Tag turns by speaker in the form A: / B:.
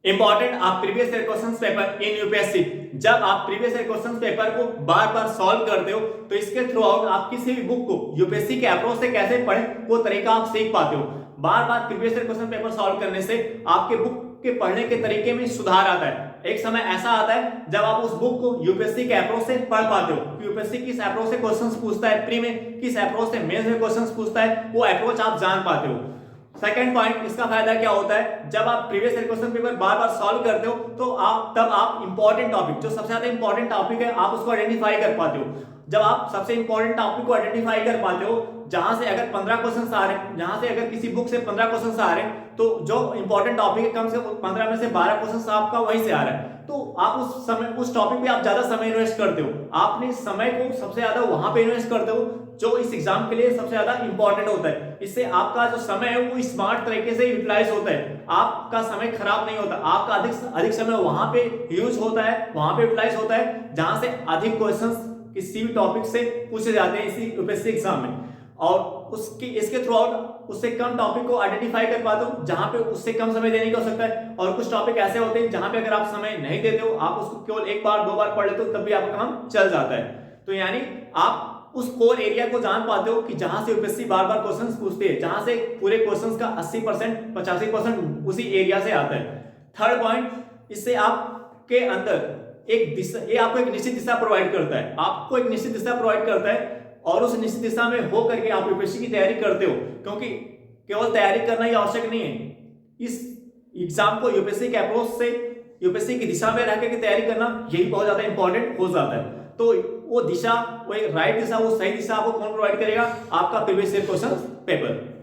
A: Important आप previous year questions paper in UPSC. जब आप प्रीवियस ईयर क्वेश्चंस पेपर को बार बार सॉल्व करते हो तो इसके थ्रू आउट आप किसी भी बुक को यूपीएससी के अप्रोच से कैसे पढ़ें वो तरीका आप सीख पाते हो। बार बार previous year question paper solve करने से आपके बुक के पढ़ने के तरीके में सुधार आता है। एक समय ऐसा आता है जब आप उस बुक को यूपीएससी के अप्रोच से पढ़ पाते हो। यूपीएससी किस अप्रोच से क्वेश्चंस पूछता है, प्री में किस अप्रोच से मेंस में क्वेश्चंस पूछता है, वो अप्रोच आप जान पाते हो। सेकंड पॉइंट, इसका फायदा क्या होता है, जब आप प्रीवियस ईयर क्वेश्चन पेपर बार बार सॉल्व करते हो तो आप इंपॉर्टेंट टॉपिक, जो सबसे ज्यादा इंपॉर्टेंट टॉपिक है, आप उसको आइडेंटिफाई कर पाते हो। जब आप सबसे इंपॉर्टेंट टॉपिक को आइडेंटिफाई कर पाते हो, जहां से अगर 15 क्वेश्चंस आ रहे हैं, जहां से अगर किसी बुक से 15 क्वेश्चंस आ रहे हैं, तो जो इंपॉर्टेंट टॉपिक है कम से 15 में से 12 क्वेश्चंस आपका वहीं से आ रहा है, तो आप उस समय उस टॉपिक पे आप ज्यादा समय इन्वेस्ट करते हो। आपने समय को सबसे ज्यादा वहां पे इन्वेस्ट करते हो जो इस एग्जाम के लिए सबसे ज्यादा इंपॉर्टेंट होता है। इससे आपका जो समय है वो स्मार्ट तरीके से यूटिलाइज होता है, आपका समय खराब नहीं होता, आपका अधिक समय वहां पे यूज होता है, वहां पे यूटिलाइज होता है जहां से अधिक क्वेश्चंस किसी भी टॉपिक से पूछे जाते हैं इसी यूपीएससी एग्जाम में। और इसके थ्रू आउट उससे कम टॉपिक को आइडेंटिफाई कर पाते हो जहां पे उससे कम समय देने की हो सकता है। और कुछ टॉपिक ऐसे होते हैं जहां पे अगर आप समय नहीं देते हो, आप उसको केवल एक बार दो बार पढ़ लेते हो, तब भी आपका काम चल जाता है। तो यानी आप उस कोर एरिया को जान पाते हो कि जहां से यूपीएससी बार बार क्वेश्चंस पूछते हैं, जहां से पूरे क्वेश्चंस का 80% 85% उसी एरिया से आता है। थर्ड पॉइंट, इससे आपके अंदर एक दिशा, ये आपको एक निश्चित दिशा प्रोवाइड करता है, आपको एक निश्चित दिशा प्रोवाइड करता है और उस निश्चित दिशा में हो करके आप यूपीएससी की तैयारी करते हो। क्योंकि केवल तैयारी करना ही आवश्यक नहीं है, इस एग्जाम को यूपीएससी के अप्रोच से, यूपीएससी की दिशा में रह करके तैयारी करना यही बहुत ज्यादा इंपॉर्टेंट हो जाता है। तो वो दिशा, वो राइट दिशा, वो सही दिशा आपको कौन प्रोवाइड करेगा, आपका प्रीवियस ईयर क्वेश्चन पेपर।